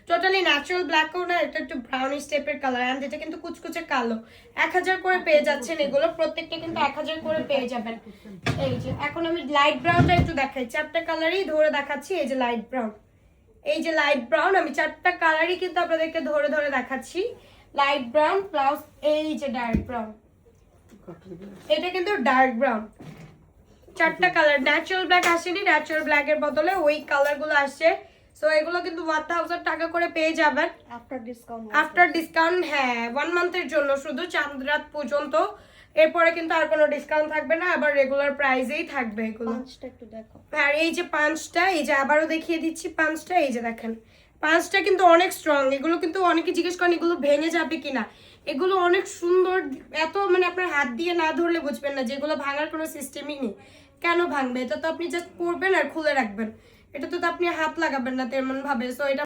Totally natural ব্ল্যাকও না, এটা একটু ব্রাউনিশ টাইপের কালার, এন্ড এটা কিন্তু কুচকুচে কালো। 1000 করে পেয়ে যাচ্ছেন এগুলো, প্রত্যেকটা কিন্তু 1000 করে পেয়ে যাবেন। এই যে এখন আমি লাইট ব্রাউনটা একটু দেখাই, 4টা কালারই ধরে দেখাচ্ছি। এই যে লাইট ব্রাউন, এই যে লাইট ব্রাউন, আমি 4টা কালারই কিন্তু আপনাদেরকে ধরে ধরে দেখাচ্ছি। লাইট ব্রাউন প্লাস এই যে ডার্ক ব্রাউন, এটা কিন্তু ডার্ক ব্রাউন। 4টা কালার, ন্যাচারাল ব্ল্যাক আসেনি, ন্যাচারাল ব্ল্যাকের বদলে ওই কালারগুলো আসছে। সো এগুলো কিন্তু 1000 টাকা করে পেয়ে যাবেন আফটার ডিসকাউন্ট। হ্যাঁ, 1 মান্থের জন্য, শুধু চাঁদ রাত পর্যন্ত। এরপরে কিন্তু আর কোনো ডিসকাউন্ট থাকবে না, আবার রেগুলার প্রাইসেই থাকবে এগুলো। পাঁচটা একটু দেখো। আর এই যে 5টা, এই যে আবারও দেখিয়ে দিচ্ছি 5টা, এই যে দেখেন 5টা কিন্তু অনেক স্ট্রং। এগুলো কিন্তু অনেকে জিজ্ঞেস করেন এগুলো ভেঙে যাবে কিনা, এগুলো অনেক সুন্দর। এত মানে আপনার হাত দিয়ে না ধরলে বুঝবেন না যেগুলো ভাঙার কোনো সিস্টেমই নেই। কেন ভাঙবে? এটা তো আপনি জাস্ট পরবেন আর খুলে রাখবেন, এটা তো আপনি হাত লাগাবেন না তেমন ভাবে। সো এটা